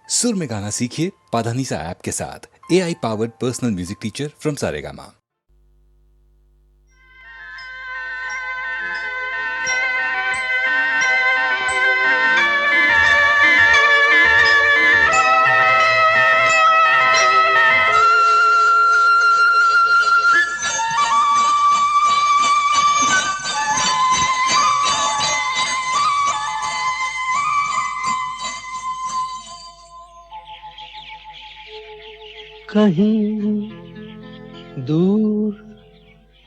सुर में गाना सीखिए पाधानीसा ऐप के साथ। AI powered personal music teacher from Saregama. कहीं दूर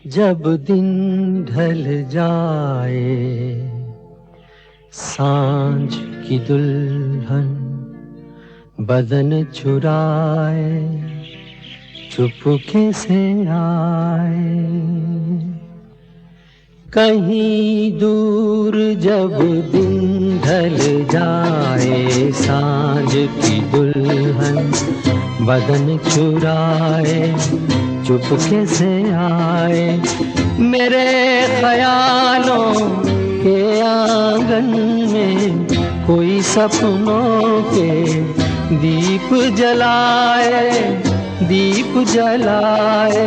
जब दिन ढल जाए, सांझ की दुल्हन बदन चुराए चुपके से आए। कहीं दूर जब दिन ढल जाए, सांझ की दुल्हन बदन चुराए चुपके से आए। मेरे ख्यालों के आंगन में कोई सपनों के दीप जलाए, दीप जलाए।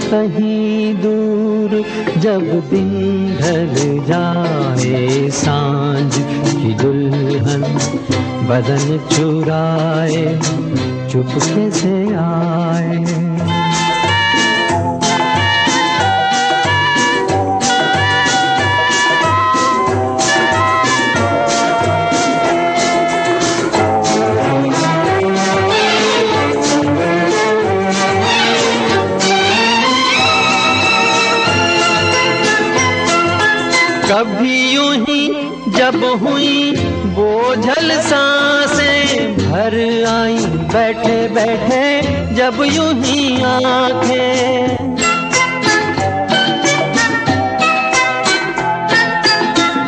कहीं दूर जब दिन ढल जाए, सांझ की दुल्हन बदन चुराए चुपके से आए। कभी यूं ही जब हुई बोझल सांसें भर आई, बैठे बैठे जब यूं ही आंखें।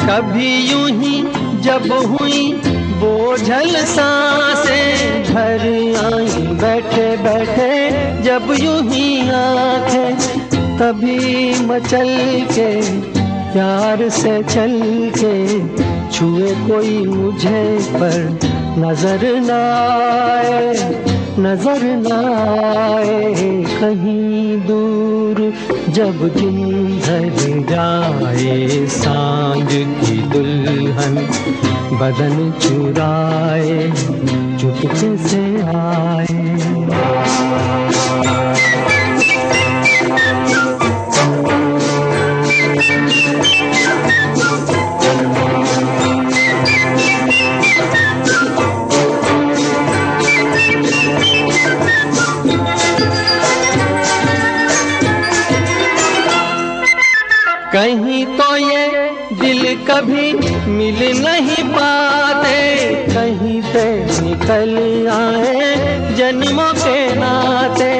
कभी यूं ही जब हुई बोझल सांसें भर आई, बैठे बैठे जब यूं ही आंखें। तभी मचल के प्यार से चल के छुए कोई मुझे पर नजर न आए, नजर न आए। कहीं दूर जब दिन ढल जाए, सांझ की दुल्हन बदन चुराए चुपके से आए। कहीं तो ये दिल कभी मिल नहीं पाते, कहीं से निकल आए जन्मों के नाते।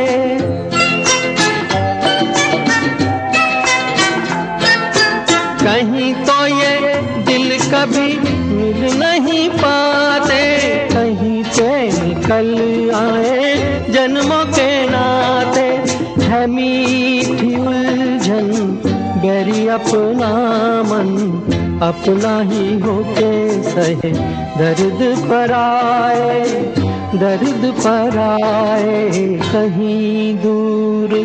कहीं तो ये दिल कभी मिल नहीं पाते, कहीं से निकल आए जन्मों के नाते। है मीठी उलझन गैरी अपना मन, अपना ही होके सहे दर्द पर आए, दर्द पर आए। कहीं दूर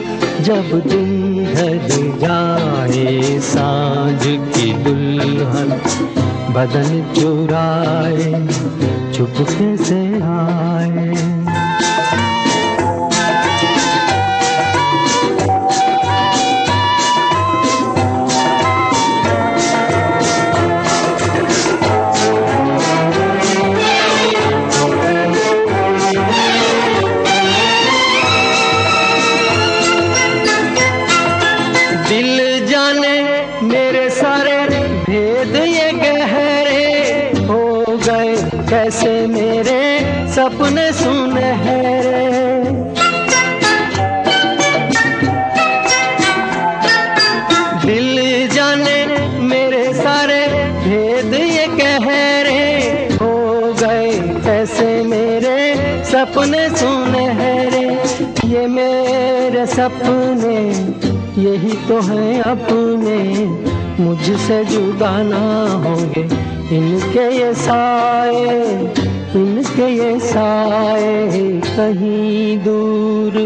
जब दिन ढल जाए, सांझ की दुल्हन बदन चुराए चुपके से आए। कैसे मेरे सपने सुनहरे, दिल जाने मेरे सारे भेद ये कह रहे हो गए। कैसे मेरे सपने सुनहरे, ये मेरे सपने यही तो हैं अपने, मुझसे जुदा ना होंगे इनके ये साए, इनके ये साए कहीं दूर,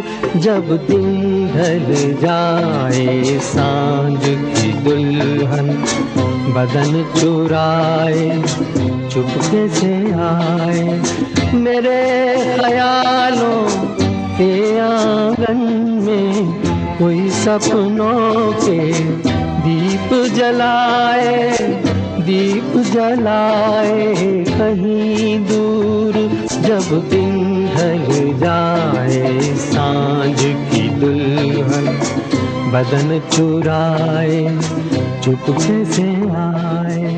जब दिन ढल जाए सांझ की दुल्हन बदन चुराए चुपके से आए, मेरे ख्यालों के आंगन में कोई सपनों के दीप जलाए, दीप जलाए कहीं दूर, जब दिन ढल जाए सांझ की दुल्हन बदन चुराए चुपके से आए।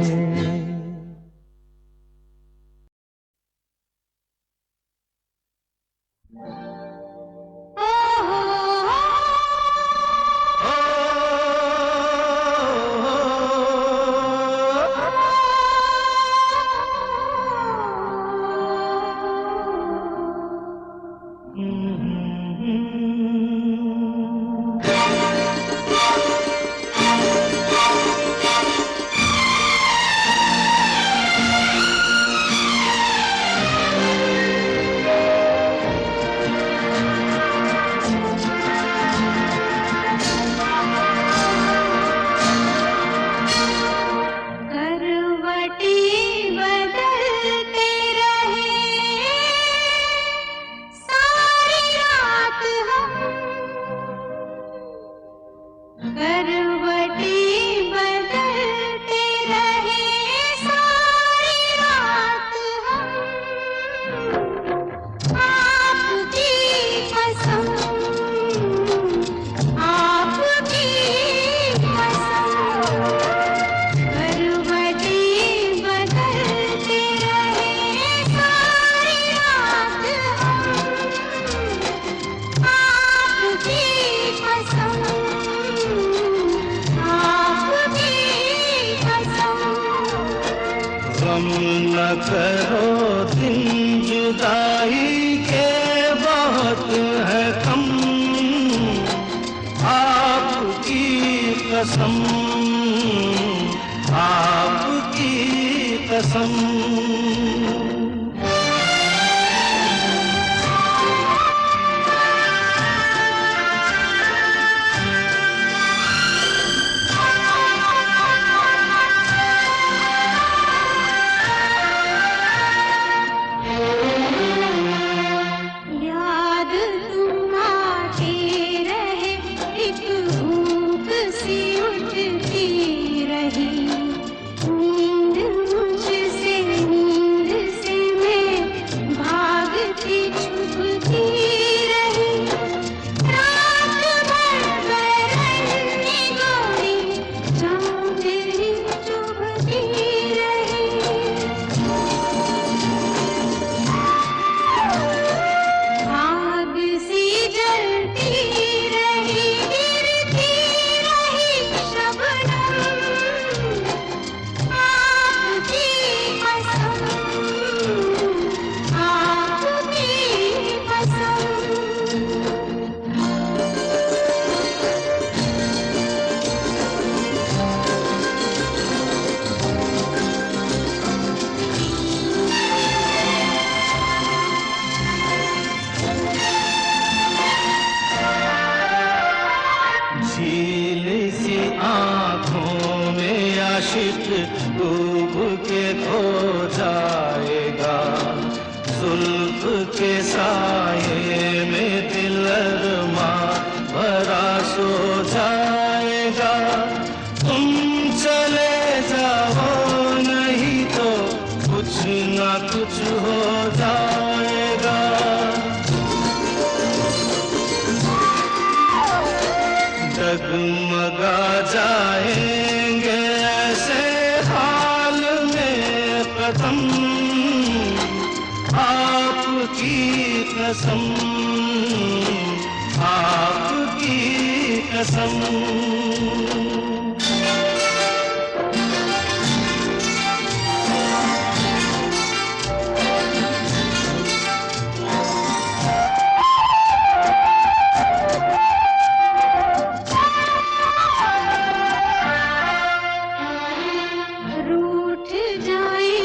रूठ जाए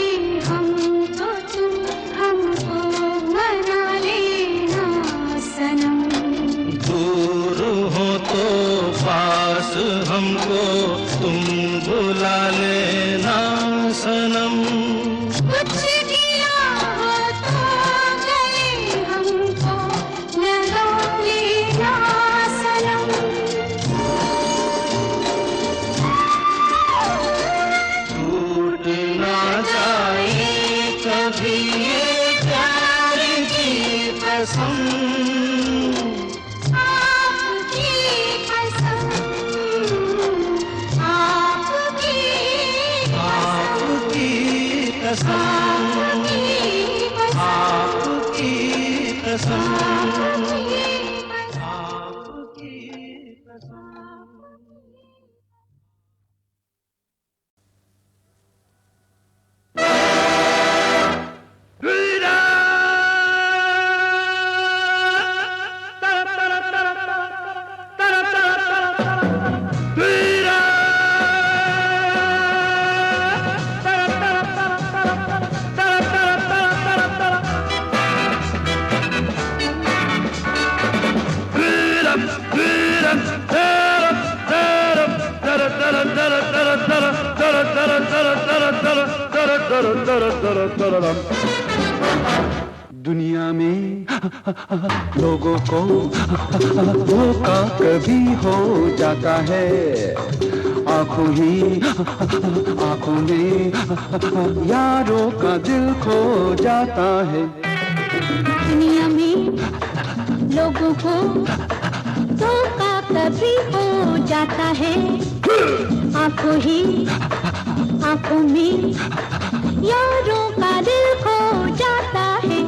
हम तो तुम हम कसम, आपकी कसम, आपकी आपकी कसम, आपकी कसम, आपकी कसम। दुनिया में लोगों को धोखा कभी हो जाता है, आंखों में यारों का दिल खो जाता है। दुनिया में लोगों को धोखा कभी हो जाता है, आंखों में यारों का दिल खो जाता है।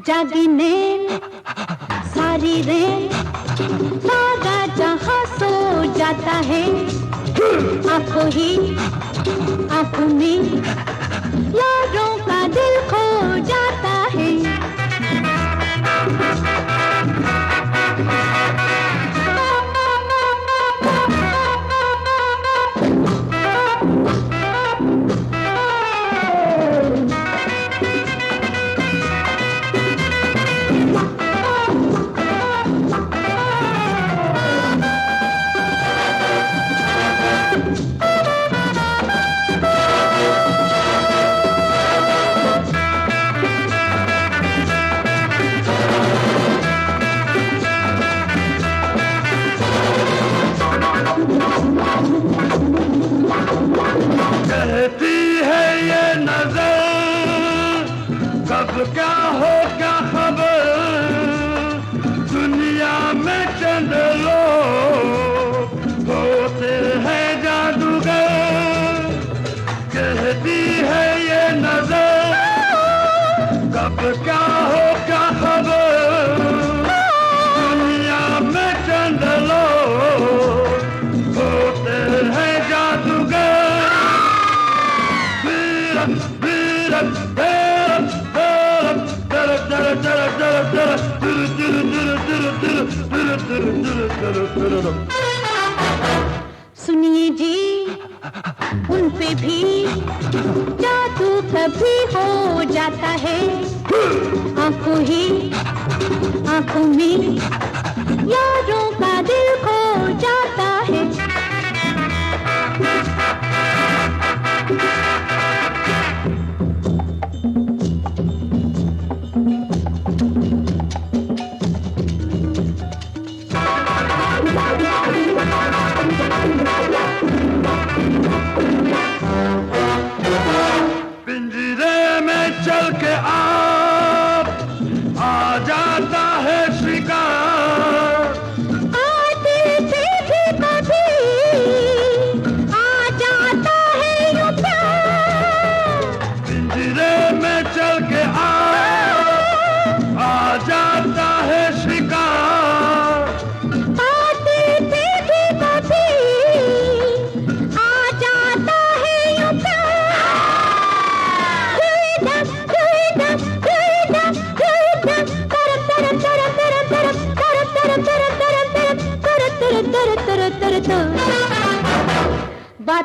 जागी नैन सारी रैन, सारा जहां सो जाता है, आंखों में यारों का दिल खो जाता है। कहती है ये नजर कब क्या हो क्या खबर, दुनिया में चंद लोग होते हैं जादूगर। कहती है ये नजर कब क्या हो क्या खबर, दुनिया में चंद लोग होते हैं जादूगर। सुनिए जी, उन पे भी जादू कभी हो जाता है, आंखों में यारों का दिल खो जाता है।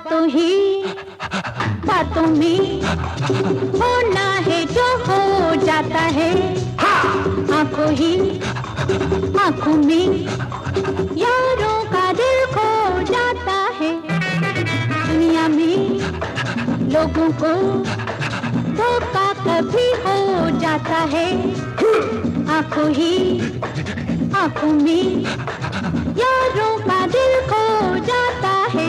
बातों ही बातों में होना है जो हो जाता है, आंखों ही आंखों में यारों का दिल खो जाता है। दुनिया में लोगों को धोखा कभी हो जाता है, आंखों ही आंखों में यारों का दिल खो जाता है।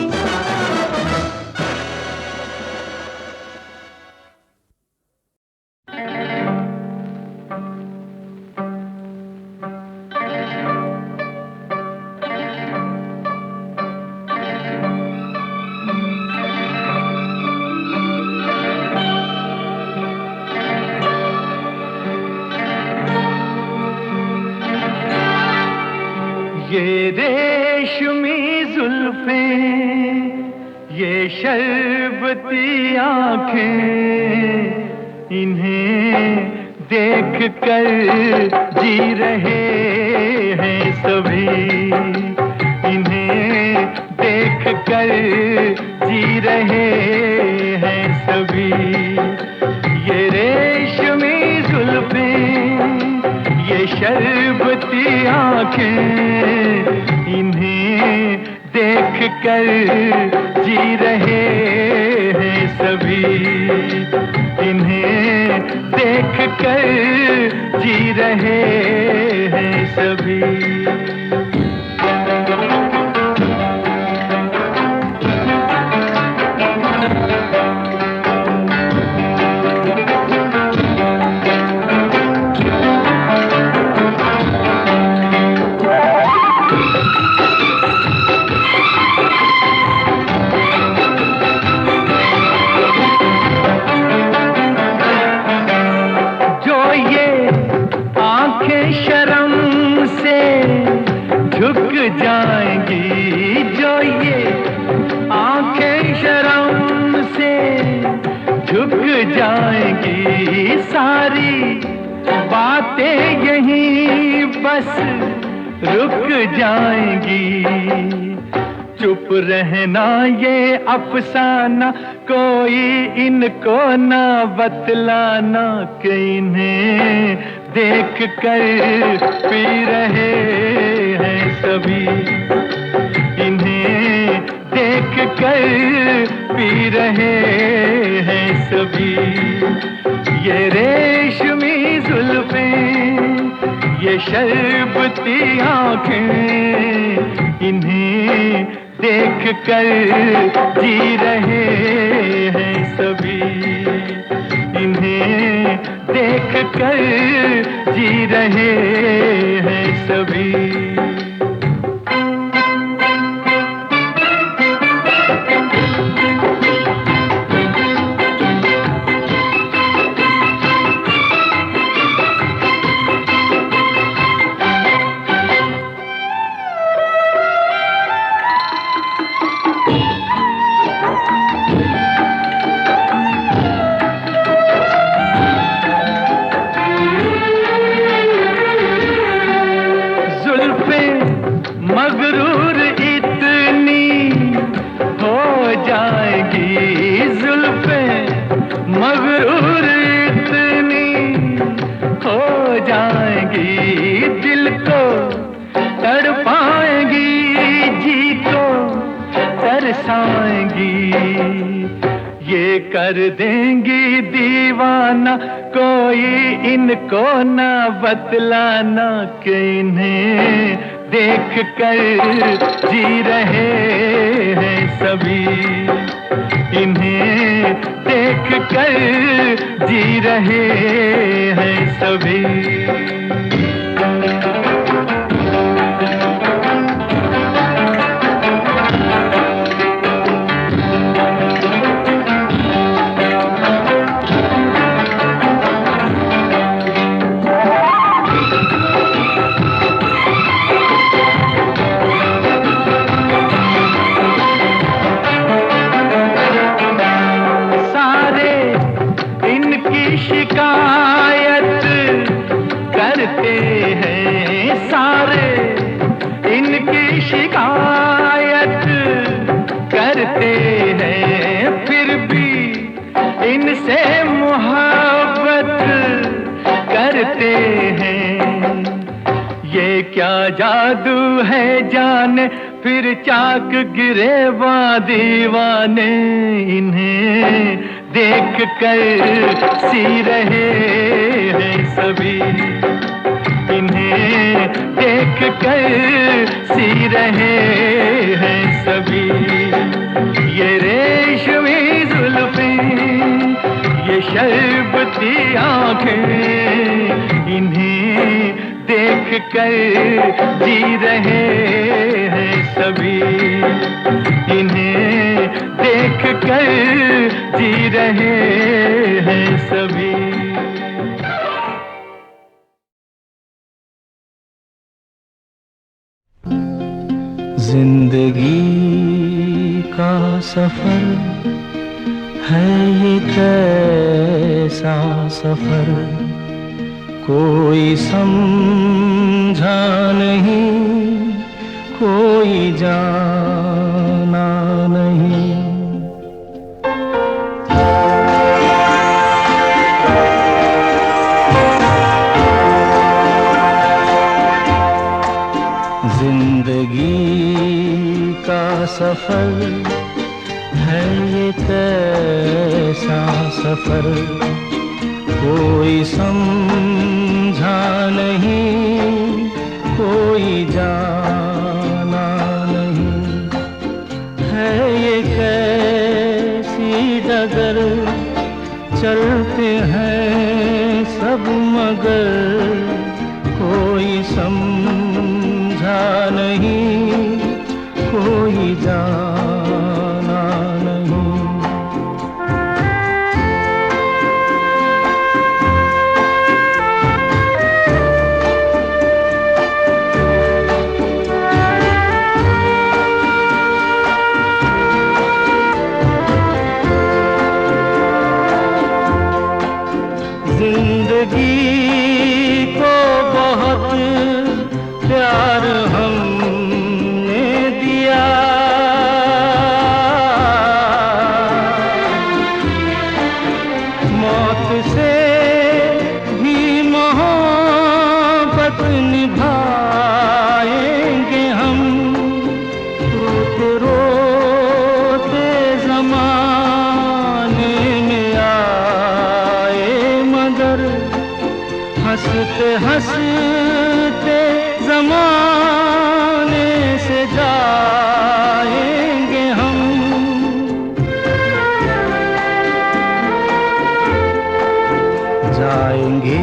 ये रेशमी जुल्फें, ये शरबती आँखें, इन्हें देख कर जी रहे हैं सभी, इन्हें देख कर जी रहे हैं सभी। ये रेशमी जुल्फें, ये शरबती आँखें, इन्हें देख कर जी रहे हैं सभी, इन्हें देख कर जी रहे हैं सभी। जाएंगी जो ये आंखें शर्म से झुक जाएंगी, सारी बातें यहीं बस रुक जाएंगी। चुप रहना ये अफसाना, कोई इनको ना बतलाना, कि इन्हें देख कर पी रहे हैं सभी, इन्हें देख कर पी रहे हैं सभी। ये रेशमी जुल्फें, ये शरबती आँखें, इन्हें देख कर जी रहे हैं सभी, इन्हें देख कर जी रहे हैं सभी। मगरूर इतनी हो जाएगी, जुल्फें मगरूर इतनी हो जाएंगी, दिल को तड़पाएंगी, जी को तरसाएंगी। ये कर देंगी दीवाना, कोई इनको ना बतलाना, कि इन्हें देख कर जी रहे हैं सभी, इन्हें देख कर जी रहे हैं सभी। शिकायत करते हैं सारे, इनकी शिकायत करते हैं जिनसे मोहब्बत करते हैं। ये क्या जादू है जाने, फिर चाक गिरे दीवाने, इन्हें देख कर सी रहे हैं सभी, इन्हें देख कर सी रहे हैं सभी। ये रेशमी जुल्फें, ये शरबती आंखें, इन्हें देख कर जी रहे हैं सभी, इन्हें देख कर जी रहे हैं सभी। जिंदगी का सफर है ये कैसा सफर, कोई समझा नहीं, कोई जाना नहीं। जिंदगी का सफर है ये कैसा सफर, कोई समझा नहीं, कोई जाना नहीं। है ये कैसी डगर, चलते हैं सब मगर, कोई समझा नहीं, कोई जाना नहीं। जिंदगी को बहुत प्यार हमने दिया, मौत से भी मोहब्बत निभाएंगे हम। रोते रोते ज़माने में आए मगर, हंसते हंसते ज़माने से जाएंगे हम। जाएंगे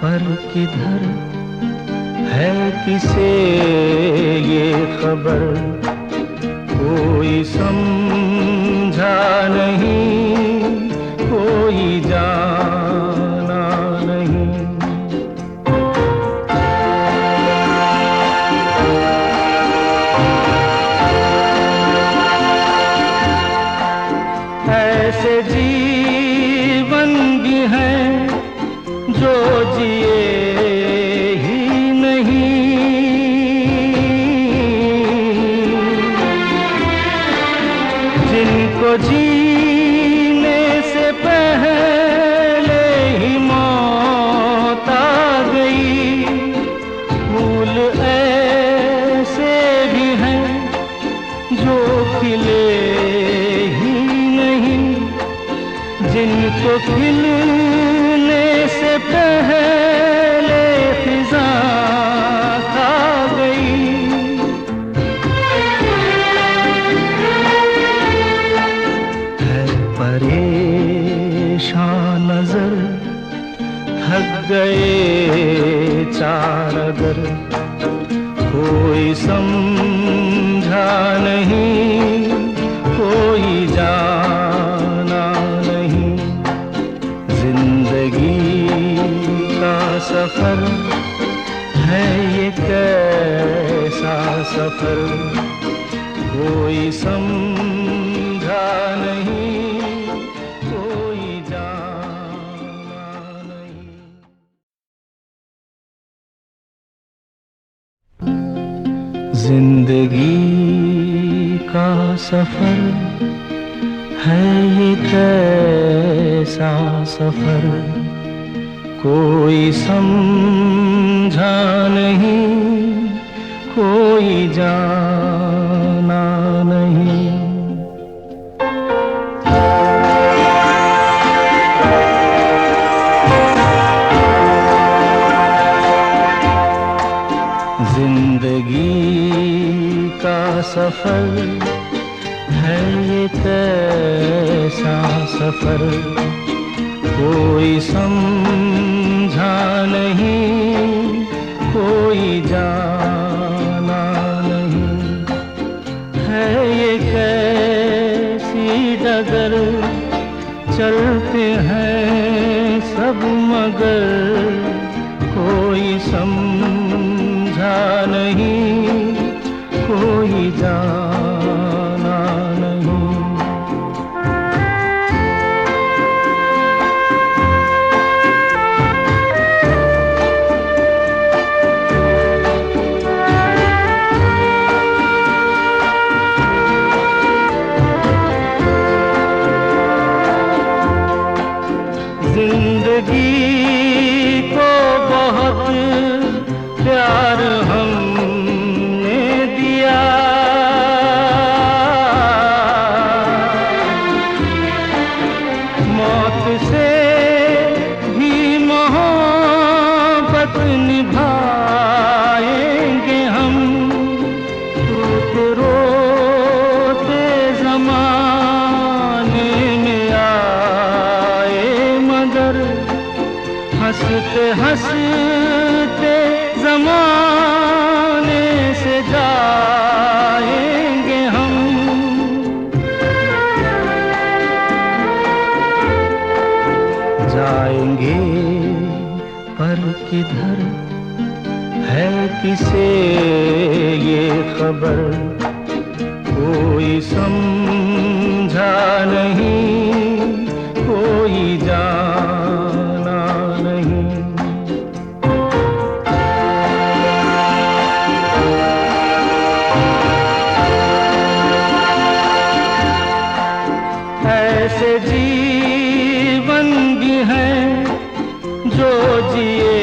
पर किधर है किसे ये खबर, कोई समझा नहीं, कोई जाना नहीं। ऐसे जीवन भी हैं जो जिए ही नहीं, जिनको जीने से पहले ही मौत आ गई। फूल ऐसे भी हैं जो खिले ही नहीं, जिनको खिलने से पहले फिजा खा गई। है परेशान नजर, थक गए चार अगर, कोई समझा नहीं, कोई जाना नहीं। जिंदगी का सफर है ये कैसा सफर, कोई समझा नहीं, कोई जाना नहीं। जिंदगी का सफर है ये कैसा कैसा सफर कोई समझा नहीं, कोई जाना नहीं। जिंदगी का सफर है ये कैसा सफर कोई समझा नहीं, कोई जाना नहीं। है ये कैसी डगर चलते हैं सब मगर कोई समझा नहीं, कोई जाना नहीं। जिंदगी को बहुत प्यार हमने दिया, मौत से भी मोहब्बत निभाएंगे हम। रोते रोते ज़माने में आए मगर हंसते हंसते ज़माने से जाएंगे हम। जाएंगे पर किधर है किसे ये खबर कोई समझा नहीं, कोई जाना नहीं। ऐसे जीवन भी हैं जो जिए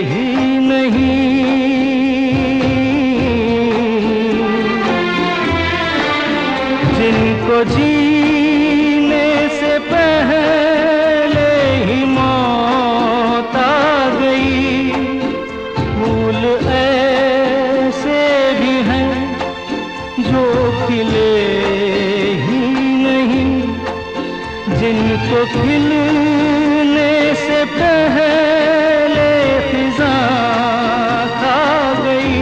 ही नहीं, जिनको जीने से पहले ही मौत आ गई। फूल ऐसे भी हैं जो खिले ही नहीं, जिनको खिलने से पहले फिजा खा गई।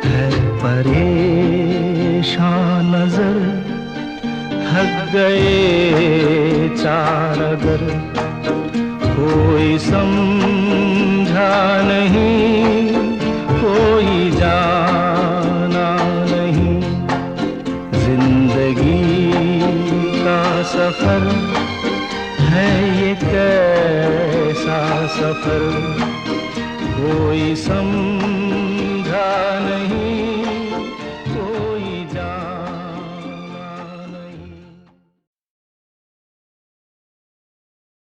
है परेशान नजर थक गए चार अगर कोई समझा नहीं, कोई जाना नहीं। जिंदगी का सफर है ये कैसा सफर कोई